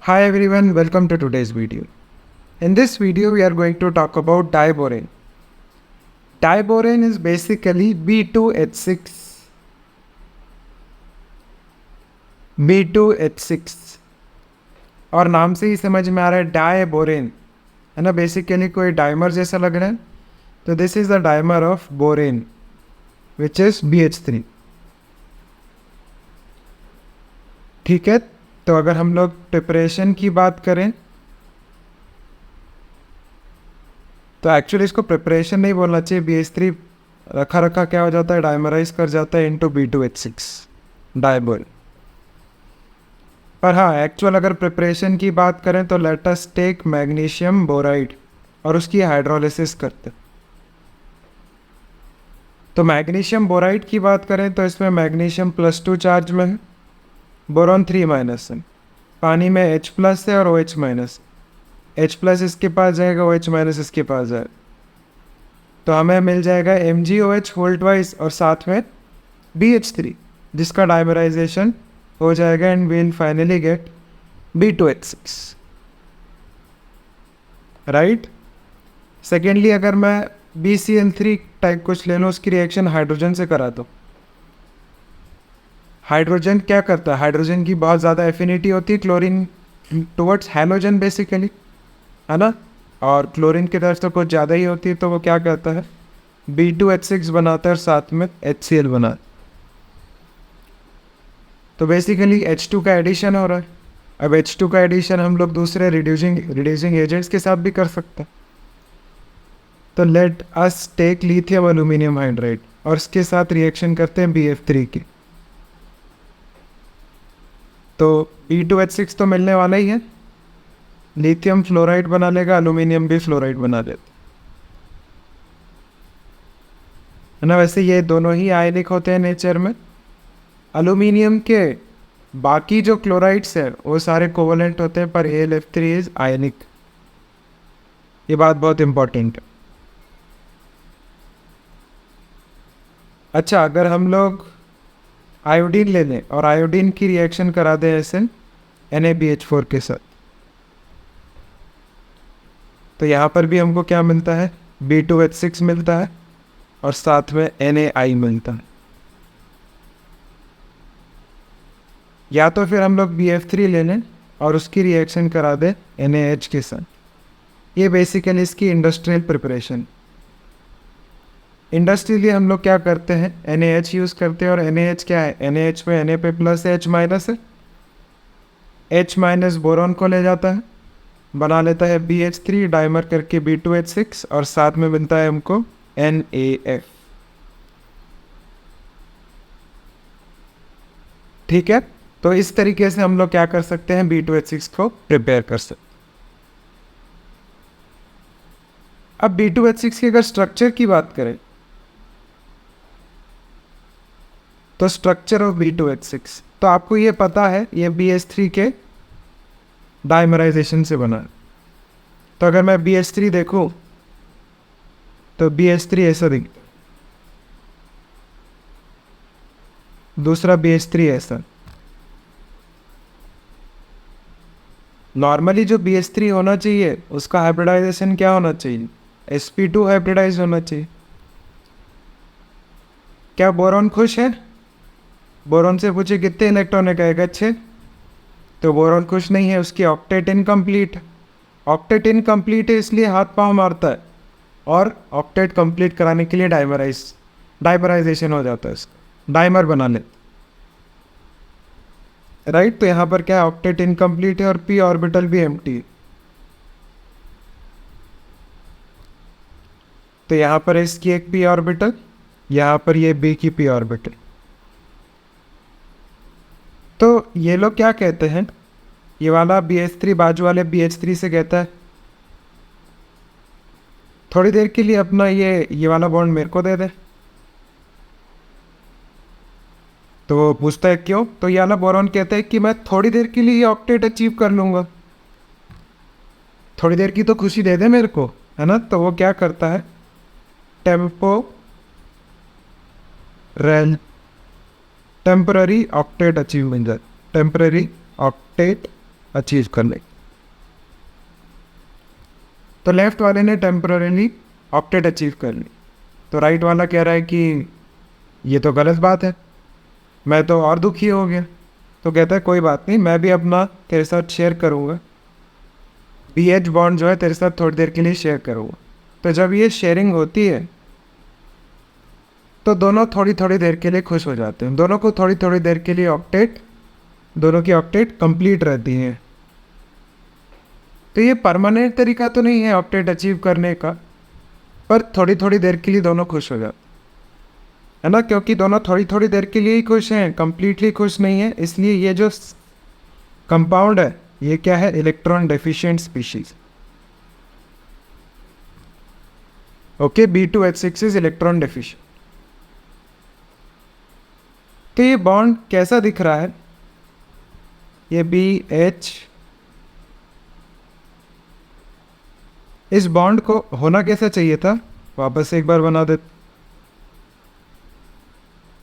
Hi everyone, welcome to today's video. In this video, we are going to talk about diborane. Diborane is basically B2H6. B2H6 और नाम से ही समझ में आ रहा है डायबोरेन, है ना। बेसिकली कोई डाइमर जैसा लग रहा है, तो this is the dimer of borane which is BH3. ठीक है, तो अगर हम लोग प्रिपरेशन की बात करें तो एक्चुअली इसको प्रिपरेशन नहीं बोलना चाहिए. BH3 रखा रखा क्या हो जाता है, डाइमराइज कर जाता है इनटू B2H6 डाइबोल. पर हाँ, एक्चुअल अगर प्रिपरेशन की बात करें तो let us take magnesium boride और उसकी हाइड्रोलिसिस करते. तो मैग्नीशियम बोराइड की बात करें तो इसमें मैग्नीशियम +2 चार्ज में है, बोरॉन 3- है, पानी में H+ है और OH-. H+ इसके पास जाएगा, OH- इसके पास जाएगा, तो हमें मिल जाएगा MgOH वोल्ट वाइज और साथ में BH3 जिसका डाइमराइजेशन हो जाएगा and we'll finally get B2H6. Right. Secondly, अगर मैं BCl3 टाइप कुछ ले लूँ, उसकी रिएक्शन हाइड्रोजन से करा दो. हाइड्रोजन क्या करता है, हाइड्रोजन की बहुत ज़्यादा एफिनिटी होती है क्लोरीन टुवर्ड्स हैलोजन बेसिकली, है ना. और क्लोरीन की तरफ तो कुछ ज़्यादा ही होती है, तो वो क्या करता है, B2H6 बनाता है और साथ में HCl बनाता है. तो बेसिकली H2 का एडिशन हो रहा है. अब H2 का एडिशन हम लोग दूसरे रिड्यूसिंग एजेंट्स के साथ भी कर सकते हैं. तो let us take lithium aluminium hydride और इसके साथ रिएक्शन करते हैं BF3 की. तो B2H6 तो मिलने वाला ही है, लिथियम फ्लोराइड बना लेगा, एल्यूमिनियम भी फ्लोराइड बना लेता है ना. वैसे ये दोनों ही आयनिक होते हैं नेचर में. एल्यूमिनियम के बाकी जो क्लोराइड्स हैं वो सारे कोवलेंट होते हैं, पर AlF3 इज आयनिक. ये बात बहुत इंपॉर्टेंट है. अच्छा, अगर हम लोग आयोडीन ले लें और आयोडीन की रिएक्शन करा दें ऐसे NaBH4 के साथ, तो यहाँ पर भी हमको क्या मिलता है, B2H6 मिलता है और साथ में Na मिलता है. या तो फिर हम लोग BF3 ले लें और उसकी रिएक्शन करा दें NaH के साथ. ये बेसिकली इसकी इंडस्ट्रियल प्रिपरेशन. इंडस्ट्रियली हम लोग क्या करते हैं, NaH यूज़ करते हैं. और NaH क्या है, NaH में Na पे प्लस H- है. H- बोरॉन को ले जाता है, बना लेता है BH3 डाइमर करके B2H6 और साथ में मिलता है हमको NaF. ठीक है, तो इस तरीके से हम लोग क्या कर सकते हैं, B2H6 को प्रिपेयर कर सकते. अब B2H6 की अगर स्ट्रक्चर की बात करें तो स्ट्रक्चर ऑफ B2H6, तो आपको ये पता है ये BH3 के डाइमराइजेशन से बना है. तो अगर मैं BH3 देखूं तो BH3 ऐसा दिखता है, दूसरा BH3 ऐसा. नॉर्मली जो BH3 होना चाहिए उसका हाइब्रिडाइजेशन क्या होना चाहिए, sp2 हाइब्रिडाइज होना चाहिए. क्या बोरॉन खुश है, बोरॉन से पूछे कितने इलेक्ट्रॉन है, कहेगा 6. तो बोरॉन खुश नहीं है, उसकी ऑक्टेट इनकम्प्लीट. ऑक्टेट इनकम्प्लीट है इसलिए हाथ पांव मारता है और ऑक्टेट कंप्लीट कराने के लिए डाइमराइजेशन हो जाता है, इसका डाइमर बना ले. राइट. तो यहाँ पर क्या है, ऑक्टेट इनकम्प्लीट है और p ऑर्बिटल भी एम्प्टी है. तो यहाँ पर इसकी एक p ऑर्बिटल, यहाँ पर ये b की p ऑर्बिटल. तो ये लोग क्या कहते हैं, ये वाला BH3 बाजू वाले BH3 से कहता है थोड़ी देर के लिए अपना ये वाला बॉन्ड मेरे को दे दे. तो वो पूछता है क्यों, तो ये वाला बोरॉन कहता है कि मैं थोड़ी देर के लिए ये ऑक्टेट अचीव कर लूँगा, थोड़ी देर की तो खुशी दे दे मेरे को, है ना. तो वो क्या करता है, temporary octet achievement, temporary octet achieve करने। तो लेफ्ट वाले ने टेम्पररीली ऑक्टेट अचीव कर ली, तो राइट वाला कह रहा है कि ये तो गलत बात है, मैं तो और दुखी हो गया। तो कहता है कोई बात नहीं, मैं भी अपना तेरे साथ शेयर करूँगा, BH बॉन्ड जो है तेरे साथ थोड़ी देर के लिए शेयर करूँगा। तो जब ये शेयरिंग होती है तो दोनों थोड़ी थोड़ी देर के लिए खुश हो जाते हैं, दोनों को थोड़ी थोड़ी देर के लिए ऑक्टेट, दोनों की ऑक्टेट कंप्लीट रहती है। तो ये परमानेंट तरीका तो नहीं है ऑक्टेट अचीव करने का, पर थोड़ी थोड़ी देर के लिए दोनों खुश हो जाते है ना, क्योंकि दोनों थोड़ी थोड़ी देर के लिए ही खुश हैं, कंप्लीटली खुश नहीं है। इसलिए ये जो कंपाउंड है ये क्या है, electron deficient species. Okay, B2H6 is electron deficient. तो ये बॉन्ड कैसा दिख रहा है, ये BH, इस बॉन्ड को होना कैसा चाहिए था, वापस एक बार बना दे,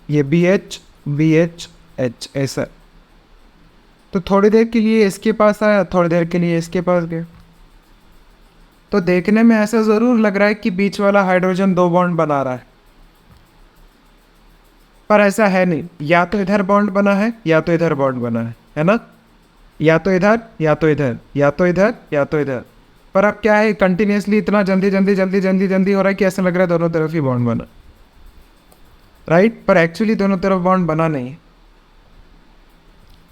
ये BH BH H ऐसा। तो थोड़ी देर के लिए इसके पास आया, थोड़ी देर के लिए इसके पास गया। तो देखने में ऐसा ज़रूर लग रहा है कि बीच वाला हाइड्रोजन 2 बॉन्ड बना रहा है, पर ऐसा है नहीं। या तो इधर बॉन्ड बना है या तो इधर बॉन्ड बना है ना, या तो इधर या तो इधर या तो इधर या तो इधर। पर अब क्या है, कंटिन्यूसली इतना जल्दी जल्दी जल्दी जल्दी जल्दी हो रहा है कि ऐसा लग रहा है दोनों तरफ ही बॉन्ड बना, राइट, पर एक्चुअली दोनों तरफ बॉन्ड बना नहीं है।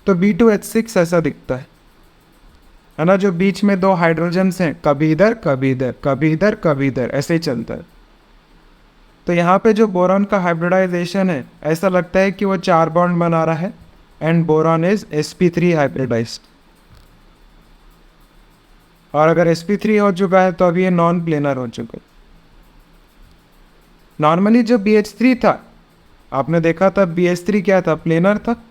तो B2H6 ऐसा दिखता है ना, जो बीच में 2 हाइड्रोजन्स हैं, कभी इधर कभी इधर कभी इधर कभी इधर, ऐसे ही चलता है। तो यहाँ पे जो बोरॉन का हाइब्रिडाइजेशन है, ऐसा लगता है कि वो 4 बॉन्ड बना रहा है, and boron is sp3 hybridised. और अगर sp3 हो चुका है तो अभी ये नॉन प्लेनर हो चुका है। नॉर्मली जो BH3 था, आपने देखा था BH3 क्या था, प्लेनर था,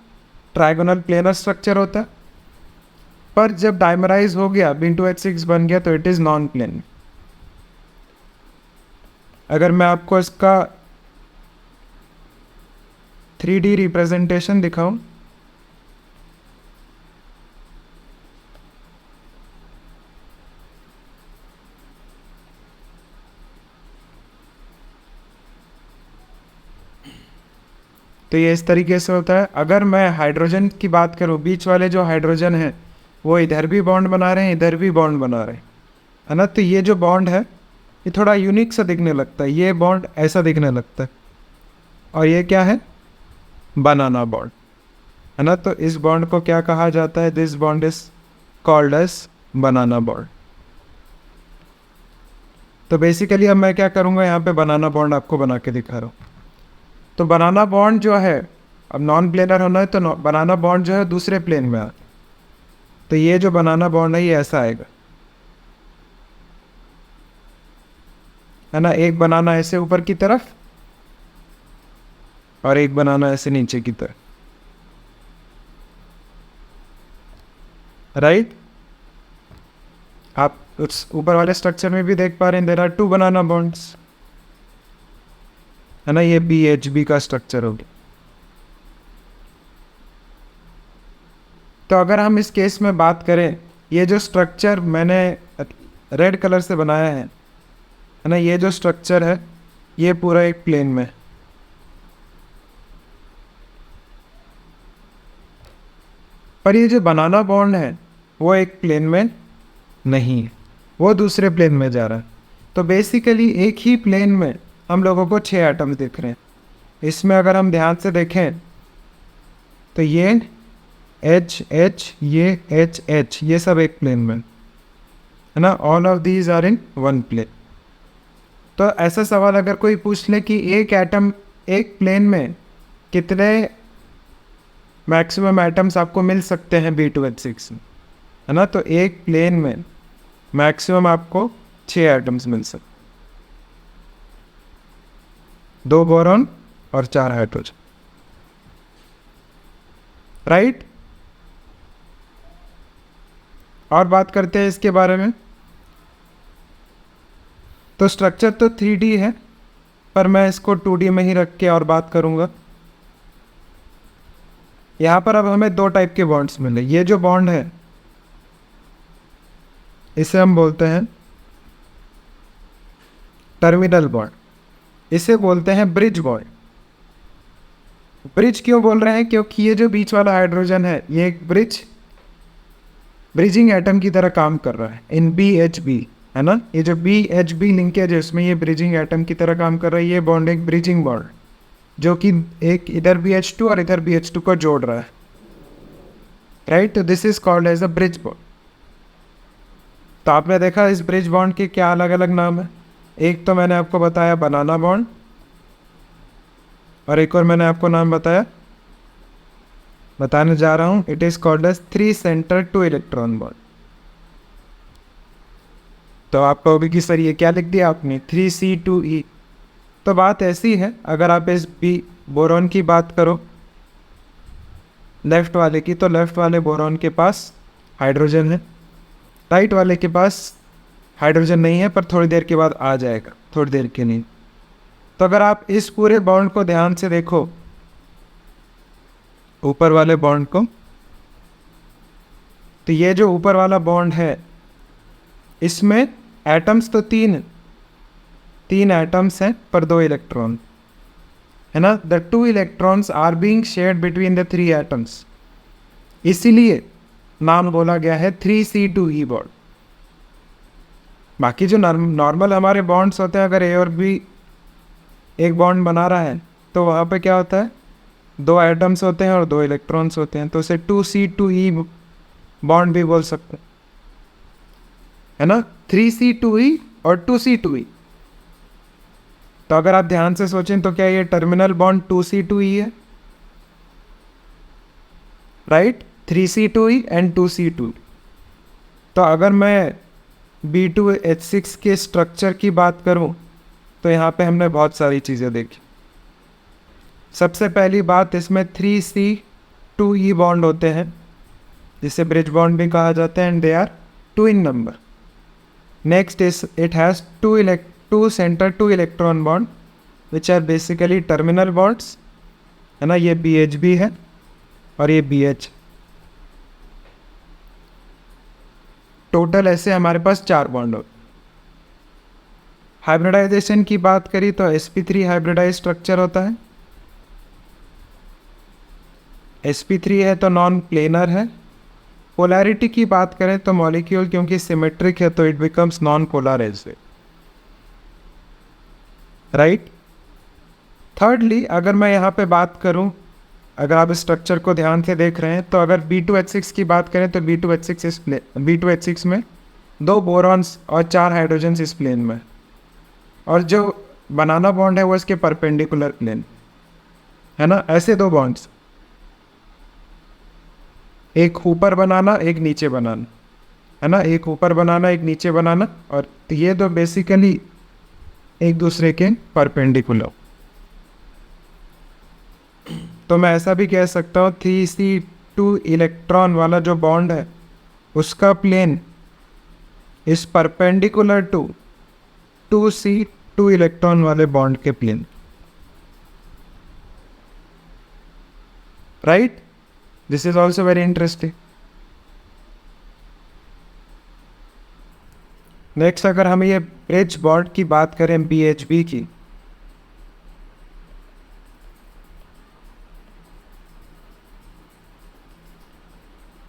ट्राइगोनल प्लेनर स्ट्रक्चर होता। पर जब डाइमराइज हो गया, B2H6 बन गया, तो इट इज़ नॉन प्लेन। अगर मैं आपको इसका 3D रिप्रेजेंटेशन दिखाऊं, तो ये इस तरीके से होता है। अगर मैं हाइड्रोजन की बात करूं, बीच वाले जो हाइड्रोजन हैं वो इधर भी बॉन्ड बना रहे हैं, इधर भी बॉन्ड बना रहे हैं, है ना। तो ये जो बॉन्ड है ये थोड़ा यूनिक सा दिखने लगता है, ये बॉन्ड ऐसा दिखने लगता है। और ये क्या है, बनाना बॉन्ड, है ना। तो इस बॉन्ड को क्या कहा जाता है, this bond is called as banana bond. तो बेसिकली अब मैं क्या करूँगा, यहाँ पे बनाना बॉन्ड आपको बना के दिखा रहा हूँ। तो बनाना बॉन्ड जो है, अब नॉन प्लेनर होना है तो बनाना बॉन्ड जो है दूसरे प्लेन में आ, तो ये जो बनाना बॉन्ड है ये ऐसा आएगा, है ना। एक बनाना ऐसे ऊपर की तरफ और एक बनाना ऐसे नीचे की तरफ, राइट। आप उस ऊपर वाले स्ट्रक्चर में भी देख पा रहे हैं, देयर आर 2 बनाना बॉन्ड्स, है ना। ये BHB का स्ट्रक्चर हो गया। तो अगर हम इस केस में बात करें, ये जो स्ट्रक्चर मैंने रेड कलर से बनाया है ना, ये जो स्ट्रक्चर है ये पूरा एक प्लेन में, पर ये जो बनाना बॉन्ड है वो एक प्लेन में नहीं है, वो दूसरे प्लेन में जा रहा है। तो बेसिकली एक ही प्लेन में हम लोगों को 6 एटम दिख रहे हैं। इसमें अगर हम ध्यान से देखें तो ये H H, ये H H, ये सब एक प्लेन में, है ना। All of these are in one plane. तो ऐसा सवाल अगर कोई पूछ ले कि एक एटम एक प्लेन में कितने मैक्सिमम एटम्स आपको मिल सकते हैं B2H6 में, है ना। तो एक प्लेन में मैक्सिमम आपको 6 एटम्स मिल सकते, 2 बोरॉन और 4 हाइड्रोजन, राइट। और बात करते हैं इसके बारे में। तो स्ट्रक्चर तो 3D है, पर मैं इसको 2D में ही रख के और बात करूँगा। यहाँ पर अब हमें 2 टाइप के बॉन्ड्स मिले। ये जो बॉन्ड है इसे हम बोलते हैं टर्मिनल बॉन्ड, इसे बोलते हैं ब्रिज बॉन्ड। ब्रिज क्यों बोल रहे हैं? क्योंकि ये जो बीच वाला हाइड्रोजन है ये एक ब्रिजिंग एटम की तरह काम कर रहा है इन BHB, है ना। ये जो BHB लिंकेज है उसमें ये ब्रिजिंग एटम की तरह काम कर रहा है। ये बॉन्ड एक ब्रिजिंग बॉन्ड जो कि एक इधर BH2 और इधर BH2 को जोड़ रहा है, राइट। तो this is called as a bridge bond. तो आपने देखा इस ब्रिज बॉन्ड के क्या अलग अलग नाम है। एक तो मैंने आपको बताया बनाना बॉन्ड, और एक और मैंने आपको नाम बताने जा रहा हूं, it is called as 3 centre 2 electron bond. तो आप कहोगे कि सर ये क्या लिख दिया आपने 3C2E। तो बात ऐसी है, अगर आप इस बोरॉन की बात करो लेफ्ट वाले की, तो लेफ्ट वाले बोरॉन के पास हाइड्रोजन है, राइट वाले के पास हाइड्रोजन नहीं है, पर थोड़ी देर के बाद आ जाएगा, थोड़ी देर के लिए। तो अगर आप इस पूरे बॉन्ड को ध्यान से देखो, ऊपर वाले बॉन्ड को, तो ये जो ऊपर वाला बॉन्ड है इसमें एटम्स तो तीन एटम्स हैं पर 2 इलेक्ट्रॉन, है ना। The 2 electrons are being shared between the 3 atoms, इसीलिए नाम बोला गया है 3C2E बॉन्ड। बाकी जो नॉर्मल हमारे बॉन्ड्स होते हैं, अगर A और B एक बॉन्ड बना रहा है तो वहाँ पे क्या होता है, 2 एटम्स होते हैं और 2 इलेक्ट्रॉन्स होते हैं, तो उसे 2C2E बॉन्ड भी बोल सकते हैं, है ना। 3C2E और 2C2E। तो अगर आप ध्यान से सोचें तो क्या ये टर्मिनल बॉन्ड 2C2E है, राइट। 3C2E and 2C2। तो अगर मैं B2H6 के स्ट्रक्चर की बात करूं तो यहाँ पे हमने बहुत सारी चीज़ें देखी। सबसे पहली बात, इसमें 3C2E बॉन्ड होते हैं जिसे ब्रिज बॉन्ड भी कहा जाता है, and they are 2 in number. Next is it has 2 centre 2 electron bond which are basically terminal bonds, है ना। ये BHB है और ये BH। टोटल ऐसे हमारे पास 4 बॉन्ड हो। हाइब्रिडाइजेशन की बात करी तो sp3 हाइब्रिडाइज स्ट्रक्चर होता है। sp3 है तो नॉन प्लेनर है। पोलैरिटी की बात करें तो मॉलिक्यूल क्योंकि सिमेट्रिक है तो it becomes non polar as well, right. Thirdly, अगर मैं यहाँ पे बात करूँ, अगर आप स्ट्रक्चर को ध्यान से देख रहे हैं तो अगर B2H6 की बात करें तो B2H6 में 2 बोरॉन्स और 4 हाइड्रोजन इस प्लेन में, और जो बनाना बॉन्ड है वो इसके परपेंडिकुलर प्लेन, है ना। ऐसे 2 बॉन्ड्स, एक ऊपर बनाना एक नीचे बनाना, है ना। एक ऊपर बनाना एक नीचे बनाना, और ये तो बेसिकली एक दूसरे के परपेंडिकुलर। तो मैं ऐसा भी कह सकता हूँ 3C2 इलेक्ट्रॉन वाला जो बॉन्ड है उसका प्लेन इस परपेंडिकुलर टू 2C2 इलेक्ट्रॉन वाले बॉन्ड के plane, right. This is also very interesting. Next, अगर हम ये ब्रिज बॉन्ड की बात करें BHB की,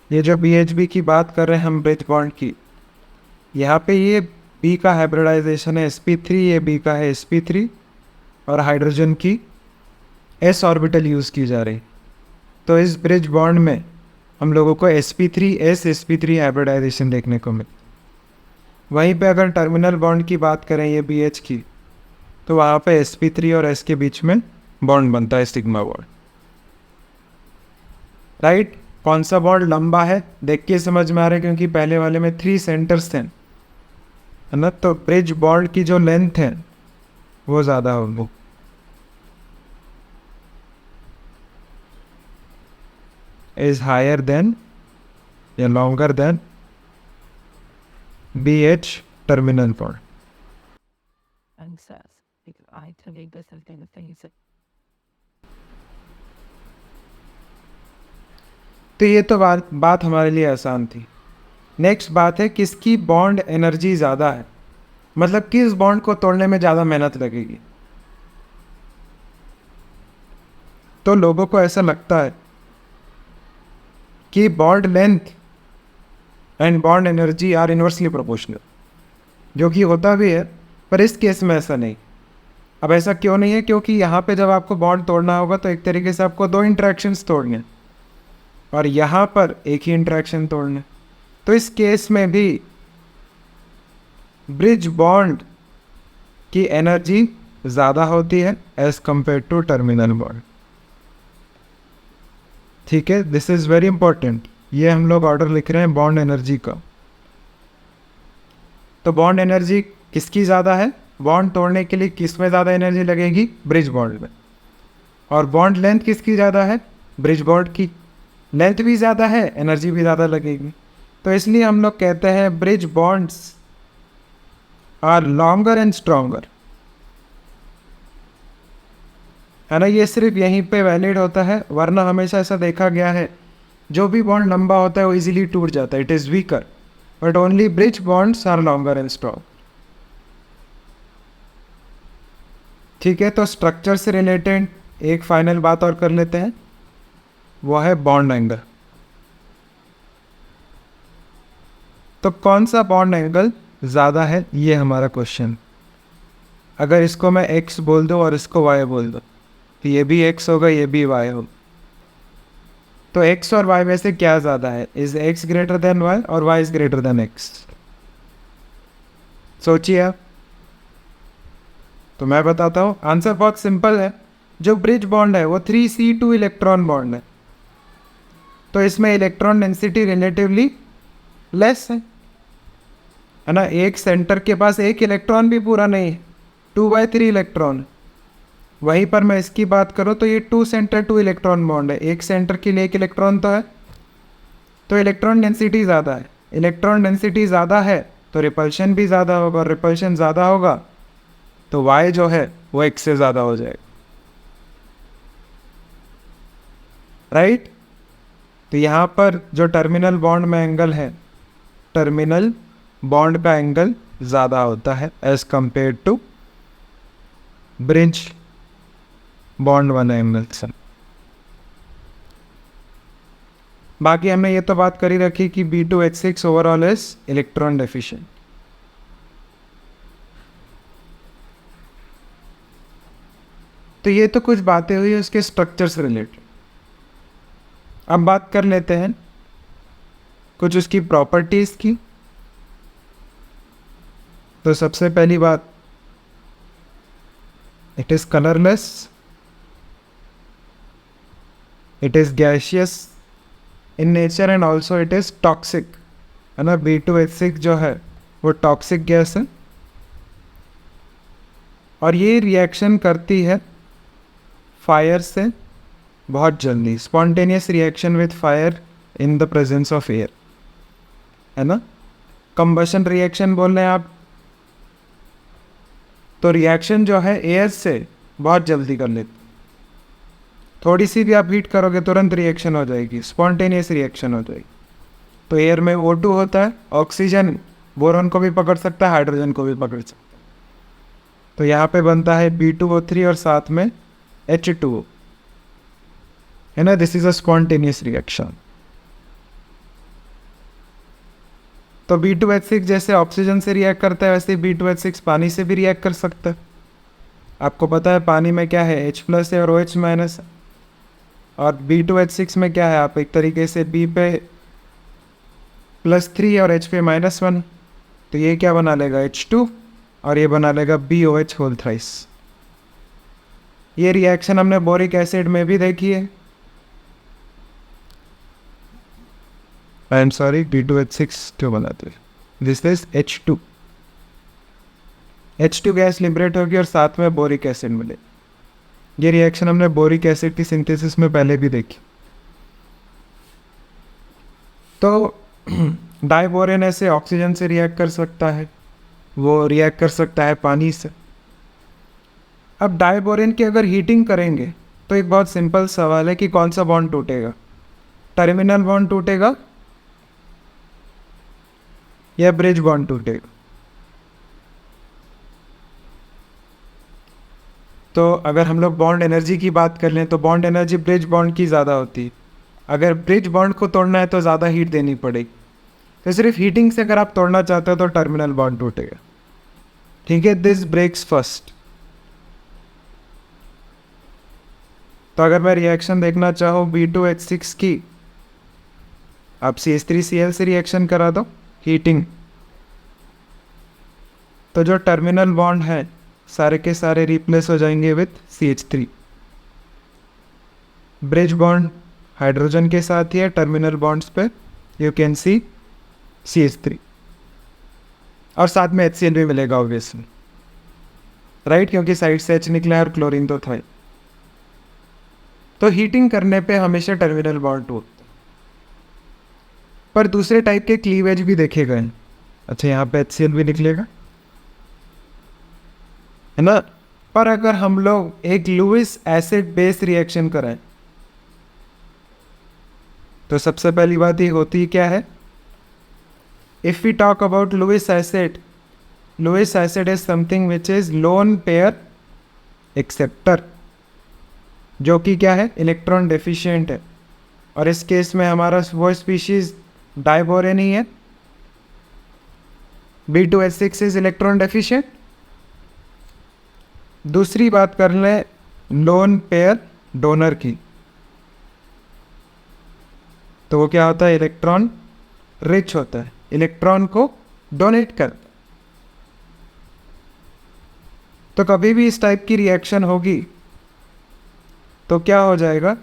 ये जो BHB की बात कर रहे हैं हम ब्रिज बॉन्ड की, यहाँ पे ये B का हाइब्रिडाइजेशन है sp3, ये B का है sp3, और हाइड्रोजन की s ऑर्बिटल यूज़ की जा रही। तो इस ब्रिज बॉन्ड में हम लोगों को sp3 हाइब्रिडाइजेशन देखने को मिले। वहीं पे अगर टर्मिनल बॉन्ड की बात करें ये BH की, तो वहाँ पे sp3 और s के बीच में बॉन्ड बनता है सिग्मा बॉन्ड, राइट। कौन सा बॉन्ड लंबा है देख के समझ में आ रहा है, क्योंकि पहले वाले में 3 सेंटर्स थे, है ना। तो ब्रिज बॉन्ड की जो लेंथ है वो ज़्यादा होगी, इज हायर देन या longer than BH terminal bond. Access because I take this and things. तो ये तो बात हमारे लिए आसान थी। नेक्स्ट बात है किसकी बॉन्ड एनर्जी ज़्यादा है, मतलब किस बॉन्ड को तोड़ने में ज़्यादा मेहनत लगेगी। तो लोगों को ऐसा लगता है कि bond length and bond energy are inversely proportional, जो कि होता भी है, पर इस केस में ऐसा नहीं। अब ऐसा क्यों नहीं है? क्योंकि यहाँ पे जब आपको बॉन्ड तोड़ना होगा तो एक तरीके से आपको 2 इंटरेक्शंस तोड़ने हैं और यहाँ पर एक ही इंटरेक्शन तोड़ना है। तो इस केस में भी ब्रिज बॉन्ड की एनर्जी ज़्यादा होती है as compare to terminal bond. ठीक है, दिस इज़ वेरी इंपॉर्टेंट। ये हम लोग ऑर्डर लिख रहे हैं बॉन्ड एनर्जी का। तो बॉन्ड एनर्जी किसकी ज़्यादा है? बॉन्ड तोड़ने के लिए किस में ज़्यादा एनर्जी लगेगी? ब्रिज बॉन्ड में। और बॉन्ड लेंथ किसकी ज़्यादा है? ब्रिज बॉन्ड की। लेंथ भी ज़्यादा है, एनर्जी भी ज़्यादा लगेगी। तो इसलिए हम लोग कहते हैं bridge bonds are longer and stronger, है ना। ये सिर्फ यहीं पे वैलिड होता है, वरना हमेशा ऐसा देखा गया है जो भी बॉन्ड लंबा होता है वो इजीली टूट जाता है, it is weaker, but only bridge bonds are longer and strong. ठीक है, तो स्ट्रक्चर से रिलेटेड एक फाइनल बात और कर लेते हैं, वो है बॉन्ड एंगल। तो कौन सा बॉन्ड एंगल ज़्यादा है, ये हमारा क्वेश्चन। अगर इसको मैं x बोल दूँ और इसको y बोल दूँ तो ये भी x होगा, ये भी y होगा। तो x और y में से क्या ज़्यादा है? Is x greater than y और y is greater than x? सोचिए आप। तो मैं बताता हूँ, आंसर बहुत सिंपल है। जो ब्रिज बॉन्ड है वो 3c2 इलेक्ट्रॉन बॉन्ड है, तो इसमें इलेक्ट्रॉन डेंसिटी रिलेटिवली लेस है ना। एक सेंटर के पास एक इलेक्ट्रॉन भी पूरा नहीं है, 2/3 इलेक्ट्रॉन। वहीं पर मैं इसकी बात करूँ तो ये 2 सेंटर 2 इलेक्ट्रॉन बॉन्ड है, एक सेंटर के लिए एक इलेक्ट्रॉन तो है, तो इलेक्ट्रॉन डेंसिटी ज़्यादा है। इलेक्ट्रॉन डेंसिटी ज़्यादा है तो रिपल्शन भी ज़्यादा होगा, और रिपल्शन ज़्यादा होगा तो y जो है वो x से ज़्यादा हो जाएगा, राइट। तो यहाँ पर जो टर्मिनल बॉन्ड में एंगल है, टर्मिनल बॉन्ड का एंगल ज़्यादा होता है as compare to bridge bond वाला एंगल से। बाकी हमने ये तो बात करी रखी कि B2H6 overall is electron deficient. तो ये तो कुछ बातें हुई उसके स्ट्रक्चर से रिलेटेड। अब बात कर लेते हैं कुछ उसकी प्रॉपर्टीज़ की। तो सबसे पहली बात, it is colourless, it is gaseous in nature and also it is toxic, है ना। B2H6 जो है वो टॉक्सिक गैस है और ये रिएक्शन करती है फायर से बहुत जल्दी, spontaneous reaction with fire in the presence of air, है ना। कंबशन रिएक्शन बोल रहे हैं आप, तो रिएक्शन जो है एयर से बहुत जल्दी कर लेते, थोड़ी सी भी आप हीट करोगे तुरंत रिएक्शन हो जाएगी, स्पॉन्टेनियस रिएक्शन हो जाएगी। तो एयर में O2 होता है, ऑक्सीजन बोरॉन को भी पकड़ सकता है, हाइड्रोजन को भी पकड़ सकता है। तो यहाँ पे बनता है B2O3 और साथ में H2O, है ना। This is a spontaneous reaction. तो B2H6 जैसे ऑक्सीजन से रिएक्ट करता है वैसे B2H6 पानी से भी रिएक्ट कर सकता है। आपको पता है पानी में क्या है, H+ है और OH- है, और B2H6 में क्या है, आप एक तरीके से B पे +3 और H पे -1, तो ये क्या बना लेगा H2 और ये बना लेगा BOH होल थ्राइस। ये रिएक्शन हमने बोरिक एसिड में भी देखी है। आई एम सॉरी, B2H6 क्यों बनाते हैं, this is H2। H2 gas liberate होगी और साथ में बोरिक एसिड मिले। ये रिएक्शन हमने बोरिक एसिड की सिंथेसिस में पहले भी देखी। तो डाइबोरेन ऐसे ऑक्सीजन से रिएक्ट कर सकता है, वो रिएक्ट कर सकता है पानी से। अब डाइबोरेन की अगर हीटिंग करेंगे तो एक बहुत सिंपल सवाल है कि कौन सा बॉन्ड टूटेगा, टर्मिनल बॉन्ड टूटेगा यह ब्रिज बॉन्ड टूटेगा। तो अगर हम लोग बॉन्ड एनर्जी की बात कर लें तो बॉन्ड एनर्जी ब्रिज बॉन्ड की ज़्यादा होती है। अगर ब्रिज बॉन्ड को तोड़ना है तो ज़्यादा हीट देनी पड़ेगी। तो सिर्फ हीटिंग से अगर आप तोड़ना चाहते हो तो टर्मिनल बॉन्ड टूटेगा। ठीक है, दिस ब्रेक्स फर्स्ट। तो अगर मैं रिएक्शन देखना चाहूँ B2H6 की, आप CH3Cl से रिएक्शन करा दो हीटिंग, तो जो टर्मिनल बॉन्ड है सारे के सारे रिप्लेस हो जाएंगे with CH3। Bridge bond hydrogen के साथ ही है, टर्मिनल बॉन्ड्स पे यू कैन सी CH3 और साथ में HCl भी मिलेगा ऑब्वियसली, राइट, क्योंकि साइड से H निकला है और क्लोरीन तो था ही। तो हीटिंग करने पे हमेशा टर्मिनल बॉन्ड टूटता है। पर दूसरे टाइप के क्लीवेज भी देखे गए हैं। अच्छा, यहाँ पे HCl भी निकलेगा, है ना। पर अगर हम लोग एक लुईस एसिड बेस रिएक्शन करें तो सबसे पहली बात ये होती क्या है, if we talk about Lewis acid is something which is lone pair acceptor, जो कि क्या है, इलेक्ट्रॉन डेफिशिएंट है। और इस केस में हमारा वो स्पीशीज डाइबोरेन ही है। B2H6 is electron deficient. दूसरी बात कर लें लोन पेयर डोनर की, तो वो क्या होता है, इलेक्ट्रॉन रिच होता है, इलेक्ट्रॉन को डोनेट करता है। तो कभी भी इस टाइप की रिएक्शन होगी तो क्या हो जाएगा,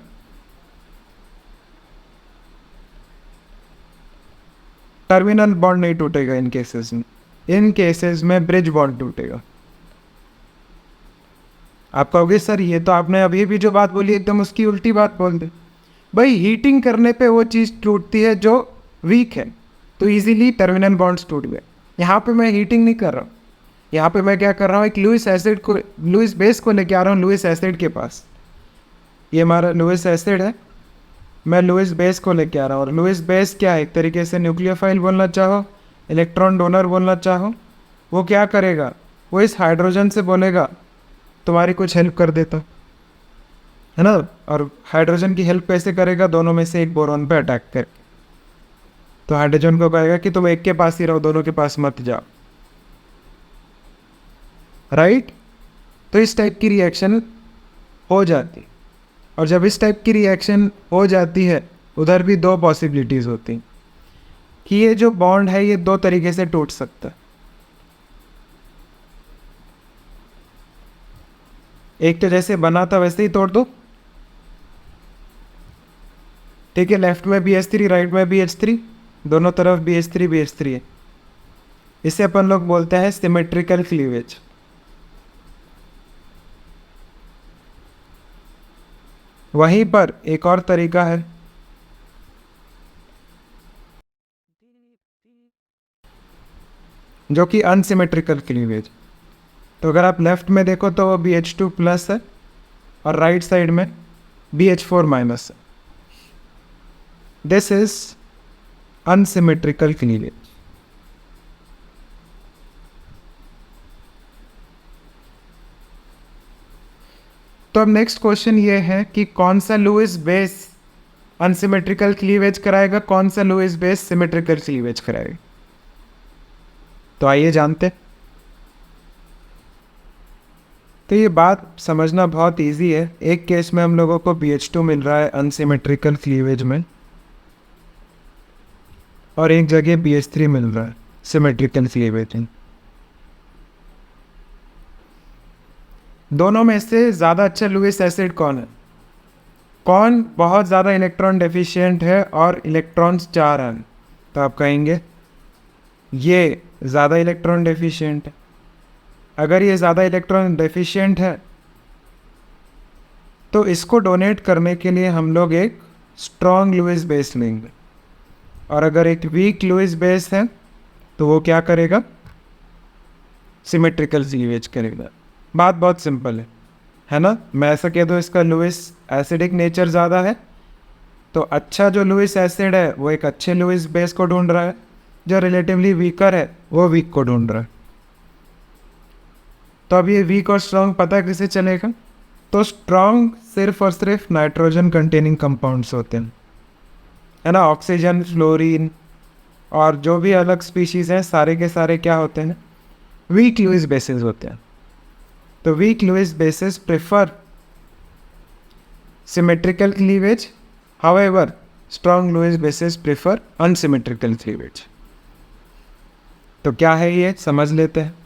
टर्मिनल बॉन्ड नहीं टूटेगा इन केसेस में। इन केसेस में ब्रिज बॉन्ड टूटेगा। आप कहोगे सर ये तो आपने अभी भी जो बात बोली एकदम उसकी उल्टी बात बोल दे। भाई हीटिंग करने पे वो चीज़ टूटती है जो वीक है, तो इजीली टर्मिनल बॉन्ड्स टूट गए। यहाँ पे मैं हीटिंग नहीं कर रहा हूँ, यहाँ पे मैं क्या कर रहा हूँ, एक लुईस बेस को लेके आ रहा हूँ लुईस एसिड के पास। ये हमारा लुईस एसिड है, मैं लुईस बेस को लेके आ रहा हूँ। और लुईस बेस क्या है, एक तरीके से न्यूक्लियोफाइल बोलना चाहो, इलेक्ट्रॉन डोनर बोलना चाहो। वो क्या करेगा, वो इस हाइड्रोजन से बोलेगा तुम्हारी कुछ हेल्प कर देता, है ना। और हाइड्रोजन की हेल्प कैसे करेगा, दोनों में से एक बोरॉन पे अटैक करके। तो हाइड्रोजन को कहेगा कि तुम एक के पास ही रहो, दोनों के पास मत जाओ, राइट। तो इस टाइप की रिएक्शन हो जाती। और जब इस टाइप की रिएक्शन हो जाती है, उधर भी दो पॉसिबिलिटीज़ होती हैं कि ये जो बॉन्ड है ये दो तरीके से टूट सकता है। एक तो जैसे बना था वैसे ही तोड़ दो, ठीक है, लेफ्ट में BH3 राइट में BH3, दोनों तरफ BH3 है। इसे अपन लोग बोलते हैं सिमेट्रिकल क्लीवेज। वहीं पर एक और तरीका है जो कि अनसिमेट्रिकल क्लीवेज। तो अगर आप लेफ्ट में देखो तो वो BH2 प्लस है और राइट साइड में BH4 माइनस है। This is unsymmetrical cleavage. तो अब नेक्स्ट क्वेश्चन ये है कि कौन सा लुईस बेस अनसिमेट्रिकल क्लीवेज कराएगा, कौन सा लुईस बेस सिमेट्रिकल क्लीवेज कराएगा। तो आइए जानते। तो ये बात समझना बहुत इजी है। एक केस में हम लोगों को BH2 मिल रहा है अनसिमेट्रिकल क्लीवेज में, और एक जगह BH3 मिल रहा है सिमेट्रिकल क्लीवेज में। दोनों में से ज़्यादा अच्छा लुईस एसिड कौन है, कौन बहुत ज़्यादा इलेक्ट्रॉन डेफिशिएंट है और इलेक्ट्रॉन्स चाह रहा है। तो आप कहेंगे ये ज़्यादा इलेक्ट्रॉन डेफिशिएंट है। अगर ये ज़्यादा इलेक्ट्रॉन डेफिशिएंट है तो इसको डोनेट करने के लिए हम लोग एक स्ट्रॉन्ग लुईस बेस लेंगे। और अगर एक वीक लुईस बेस है तो वो क्या करेगा, सिमेट्रिकल क्लीवेज करेगा। बात बहुत सिंपल है ना। मैं ऐसा कह दूँ इसका लुईस एसिडिक नेचर ज़्यादा है, तो अच्छा जो लुईस एसिड है वो एक अच्छे लुईस बेस को ढूंढ रहा है, जो रिलेटिवली वीकर है वो वीक को ढूंढ रहा है। तो अब ये वीक और स्ट्रॉन्ग पता कैसे चलेगा? तो स्ट्रॉन्ग सिर्फ और सिर्फ नाइट्रोजन कंटेनिंग कंपाउंड्स होते हैं, है ना। ऑक्सीजन, फ्लोरीन और जो भी अलग स्पीशीज़ हैं सारे के सारे क्या होते हैं? वीक लुईस बेसिस होते हैं। तो weak Lewis bases prefer symmetrical cleavage, however strong Lewis bases prefer unsymmetrical cleavage. तो क्या है ये समझ लेते हैं।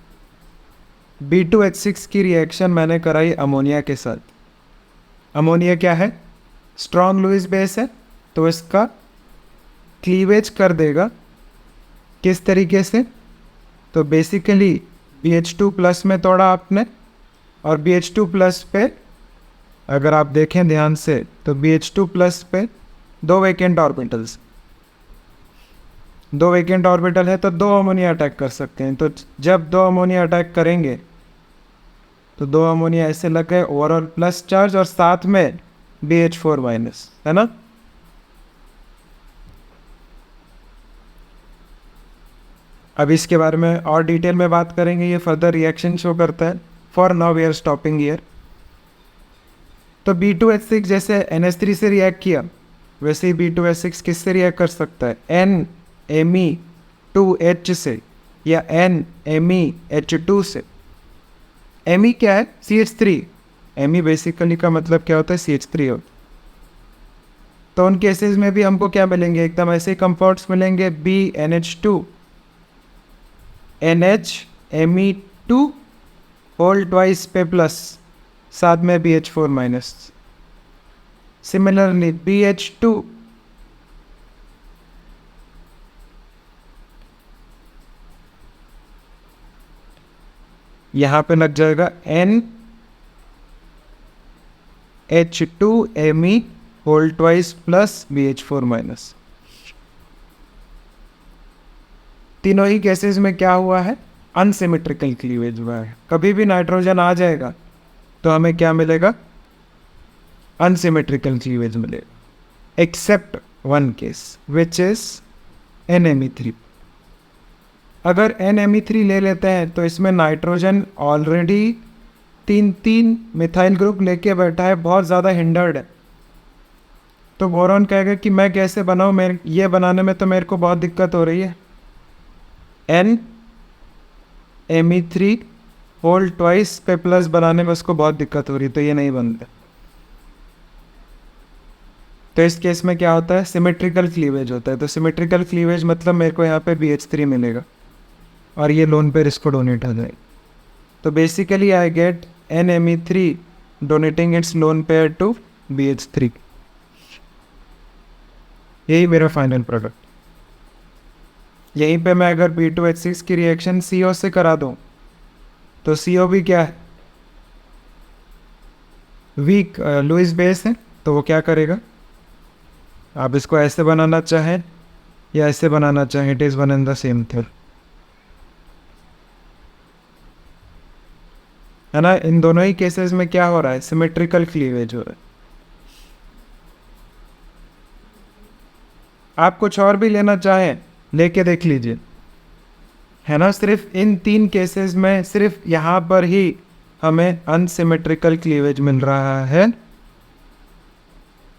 B2H6 की रिएक्शन मैंने कराई अमोनिया के साथ। अमोनिया क्या है? स्ट्रॉन्ग लुईस बेस है, तो इसका क्लीवेज कर देगा किस तरीके से? तो बेसिकली BH2 प्लस में तोड़ा आपने, और BH2 प्लस पे अगर आप देखें ध्यान से तो BH2 प्लस पे दो वेकेंट ऑर्बिटल्स, दो वेकेंट ऑर्बिटल है तो दो अमोनिया अटैक कर सकते हैं। तो जब दो अमोनिया अटैक करेंगे तो दो अमोनिया ऐसे लग गए ओवरऑल प्लस चार्ज और साथ में BH4 माइनस, है ना। अब इसके बारे में और डिटेल में बात करेंगे, ये फर्दर रिएक्शन शो करता है। For now we are stopping here. तो B2H6 जैसे NH3 से रिएक्ट किया वैसे ही B2H6 किससे रिएक्ट कर सकता है? NMe2H से या NMeH2 से। Me क्या है? CH3। Me बेसिकली का मतलब क्या होता है? CH3 होता है। तो उन केसेस में भी हमको क्या मिलेंगे? एकदम ऐसे कंपाउंड्स मिलेंगे, BNH2 NH Me2 whole twice पे प्लस, साथ में BH4 माइनस। सिमिलरली BH2 यहाँ पे लग जाएगा NH2Me whole twice plus BH4 minus. तीनों ही केसेस में क्या हुआ है? अनसिमेट्रिकल क्लीवेज हुआ है। कभी भी नाइट्रोजन आ जाएगा तो हमें क्या मिलेगा? अनसिमेट्रिकल क्लीवेज मिलेगा, except one case which is NMe3। अगर NMe3 ले लेते हैं तो इसमें नाइट्रोजन ऑलरेडी तीन मिथाइल ग्रुप लेके बैठा है, बहुत ज़्यादा हिंडर्ड है। तो बोरॉन कहेगा कि मैं कैसे बनाऊँ, मेरे ये बनाने में तो मेरे को बहुत दिक्कत हो रही है। NMe3 होल ट्वाइस पे प्लस बनाने में उसको बहुत दिक्कत हो रही है, तो ये नहीं बनता। तो इस केस में क्या होता है? सिमेट्रिकल क्लीवेज होता है। तो सिमेट्रिकल क्लीवेज मतलब मेरे को यहाँ पे BH3 मिलेगा और ये लोन पेयर इसको डोनेट आ जाएगा। तो basically I get NMe3 donating its lone pair to BH3। यही मेरा फाइनल प्रोडक्ट। यहीं पे मैं अगर B2H6 की रिएक्शन CO से करा दूँ तो CO भी क्या है? वीक लुईस बेस है, तो वो क्या करेगा? आप इसको ऐसे बनाना चाहें या ऐसे बनाना चाहें, it is one and the same thing, है ना। इन दोनों ही केसेस में क्या हो रहा है? सिमेट्रिकल क्लीवेज हो रहा है। आप कुछ और भी लेना चाहें लेके देख लीजिए, है ना। सिर्फ इन तीन केसेस में सिर्फ यहाँ पर ही हमें अनसिमेट्रिकल क्लीवेज मिल रहा है,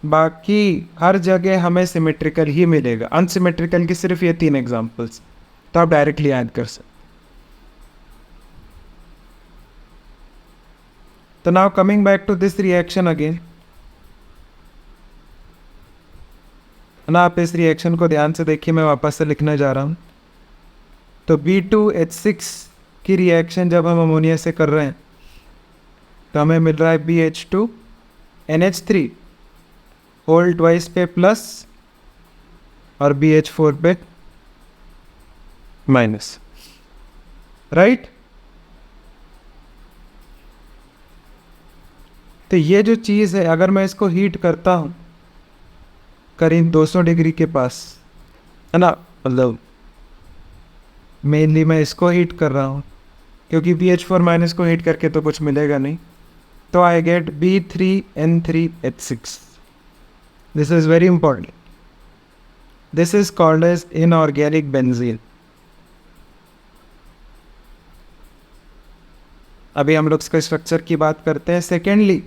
बाकी हर जगह हमें सिमेट्रिकल ही मिलेगा। अनसिमेट्रिकल की सिर्फ ये तीन एग्जांपल्स, तो आप डायरेक्टली ऐड कर सकते। तो now coming back to this reaction again, ना आप इस रिएक्शन को ध्यान से देखिए, मैं वापस से लिखने जा रहा हूँ। तो B2H6 की रिएक्शन जब हम अमोनिया से कर रहे हैं तो हमें मिल रहा है BH2 NH3 होल ट्वाइस पे प्लस और BH4 पे माइनस, राइट। तो ये जो चीज़ है अगर मैं इसको हीट करता हूँ करीब 200 डिग्री के पास, है ना, मतलब मेनली मैं इसको हीट कर रहा हूँ क्योंकि BH4 माइनस को हीट करके तो कुछ मिलेगा नहीं। तो I get B3N3H6। This is very important. This is called as inorganic benzene. अभी हम लोग इसका स्ट्रक्चर की बात करते हैं। सेकेंडली,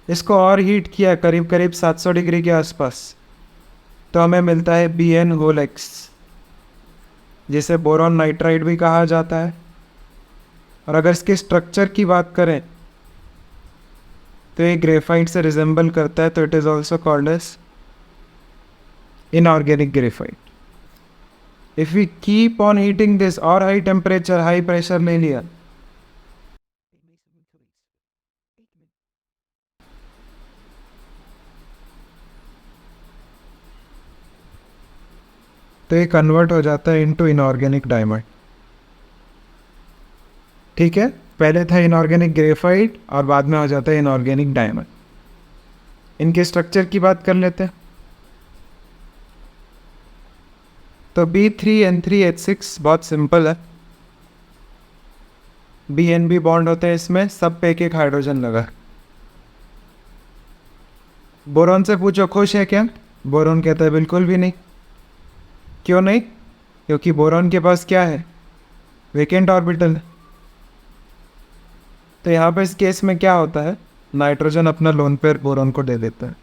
इसको और हीट किया करीब करीब 700 डिग्री के आसपास, तो हमें मिलता है Bn(x), जिसे बोरॉन नाइट्राइड भी कहा जाता है। और अगर इसके स्ट्रक्चर की बात करें तो ये ग्रेफाइट से रिजेंबल करता है, तो it is also called as inorganic graphite. If we keep on heating this, और हाई टेम्परेचर हाई प्रेशर ले लिया, तो ये कन्वर्ट हो जाता है इनटू इनऑर्गेनिक डायमंड। ठीक है, पहले था इनऑर्गेनिक ग्रेफाइट और बाद में हो जाता है इनऑर्गेनिक डायमंड। इनके स्ट्रक्चर की बात कर लेते हैं। तो B3N3H6 बहुत सिंपल है। BNB बॉन्ड होते हैं इसमें, सब पे एक हाइड्रोजन लगा। बोरॉन से पूछो खुश है क्या? बोरॉन कहता है बिल्कुल भी नहीं। क्यों नहीं? क्योंकि बोरॉन के पास क्या है? Vacant orbital. तो यहाँ पे इस केस में क्या होता है, नाइट्रोजन अपना लोन पेयर बोरॉन को दे देता है,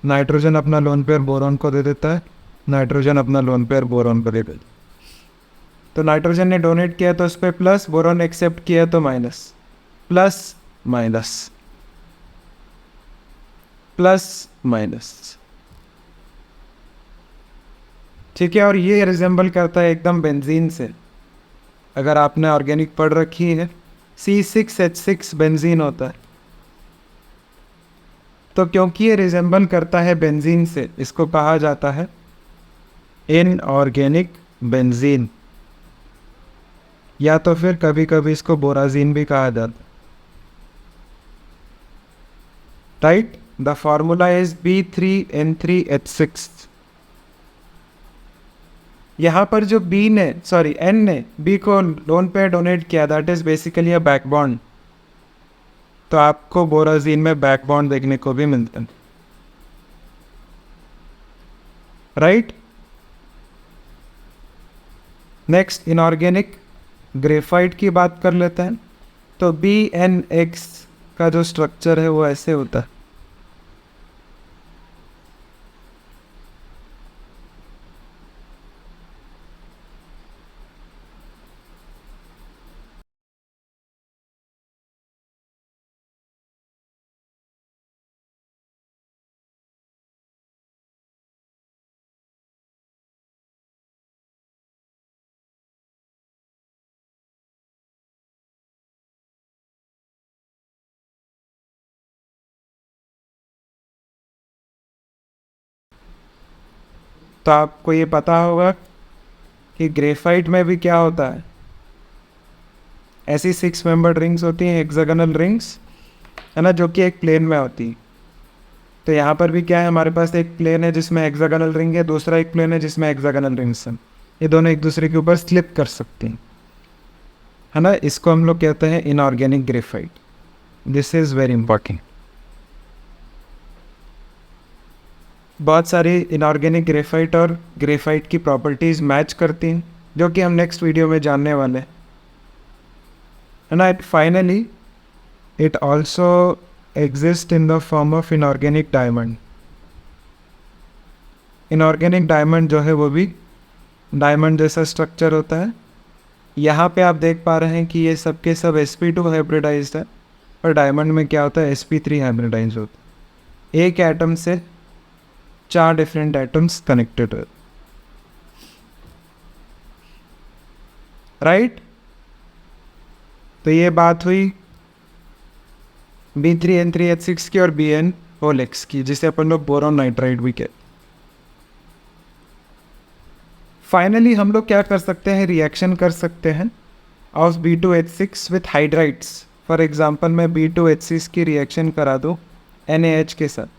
नाइट्रोजन अपना लोन पेयर बोरॉन को दे देता है, नाइट्रोजन अपना लोन पेयर बोरॉन को दे देता है। तो नाइट्रोजन ने डोनेट किया तो उस पर प्लस, बोरॉन एक्सेप्ट किया तो minus, plus minus, plus minus. ठीक है, और ये रिजेंबल करता है एकदम बेंजीन से। अगर आपने ऑर्गेनिक पढ़ रखी है, C6H6 बेंजीन होता है। तो क्योंकि ये रिजेंबल करता है बेंजीन से, इसको कहा जाता है इनऑर्गेनिक बेंजीन, या तो फिर कभी कभी इसको बोराजीन भी कहा जाता है। Right, the formula is B3N3H6। यहाँ पर जो N ने B को लोन पे डोनेट किया, that is basically a back bond. तो आपको बोराजीन में बैक बॉन्ड देखने को भी मिलता है। राइट, नेक्स्ट इनऑर्गेनिक ग्रेफाइट की बात कर लेते हैं। तो BnX का जो स्ट्रक्चर है वो ऐसे होता है। तो आपको ये पता होगा कि ग्रेफाइट में भी क्या होता है, ऐसी 6 मेंबर्ड रिंग्स होती हैं, हेक्सागोनल रिंग्स, है ना, जो कि एक प्लेन में होती हैं। तो यहाँ पर भी क्या है, हमारे पास एक प्लेन है जिसमें हेक्सागोनल रिंग है, दूसरा एक प्लेन है जिसमें हेक्सागोनल रिंग्स हैं। ये दोनों एक दूसरे के ऊपर स्लिप कर सकती हैं, है ना। इसको हम लोग कहते हैं inorganic graphite. This is very important. बहुत सारी इनऑर्गेनिक ग्रेफाइट और ग्रेफाइट की प्रॉपर्टीज़ मैच करती हैं, जो कि हम नेक्स्ट वीडियो में जानने वाले हैं, है ना। Finally it also exist in the form of inorganic diamond. Inorganic diamond जो है वो भी डायमंड जैसा स्ट्रक्चर होता है। यहाँ पे आप देख पा रहे हैं कि ये सब के सब sp2 हाइब्रिडाइज्ड है, और डायमंड में क्या होता है, sp3 हाइब्रिडाइज होता है। एक एटम से 4 डिफरेंट एटम्स कनेक्टेड है। राइट, तो ये बात हुई B3N3H6 की और Bn(x) की, जिसे अपन लोग बोरॉन नाइट्राइड भी कहते हैं। फाइनली हम लोग क्या कर सकते हैं, रिएक्शन कर सकते हैं of B2H6 with hydrides. For example मैं B2H6 की रिएक्शन करा दूँ NaH के साथ।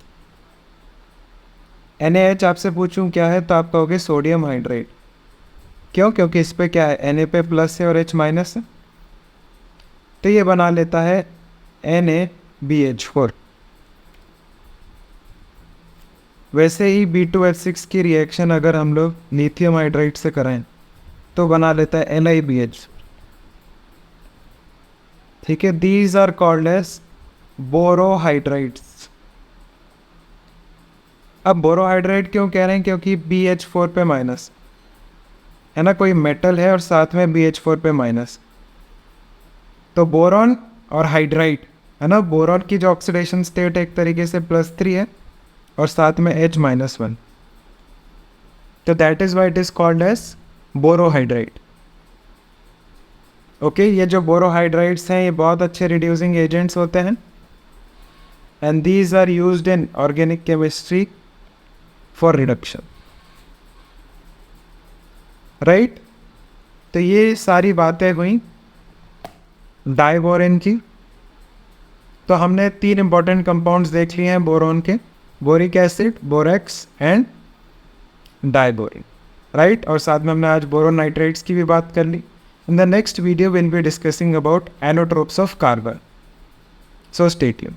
NaH आपसे पूछूं क्या है, तो आप कहोगे सोडियम हाइड्राइड। क्यों? क्योंकि इस पे क्या है, Na पे प्लस है और H माइनस है, तो ये बना लेता है NaBH4। वैसे ही B2H6 की रिएक्शन अगर हम लोग लिथियम हाइड्राइड से कराएं तो बना लेता है NiBH। ठीक है, दीज आर कॉल्ड एज बोरोहाइड्राइड्स। अब बोरोहाइड्राइड क्यों कह रहे हैं? क्योंकि BH4 पे माइनस है ना, कोई मेटल है और साथ में BH4 पे माइनस, तो बोरॉन और हाइड्राइड है ना, बोरॉन की जो ऑक्सीडेशन स्टेट एक तरीके से +3 है और साथ में H-1, तो that is why it is called as borohydride. Okay, ये जो बोरोहाइड्राइड्स हैं ये बहुत अच्छे रिड्यूसिंग एजेंट्स होते हैं and these are used in organic chemistry for reduction, right. तो ये सारी बातें हुई डाइबोरेन की। तो हमने 3 इंपॉर्टेंट कंपाउंड्स देख लिए हैं बोरोन के, boric acid, borax and diborane, right. और साथ में हमने आज बोरोन नाइट्रेट्स की भी बात कर ली। In the next video will be discussing about allotropes of carbon, so stay tuned.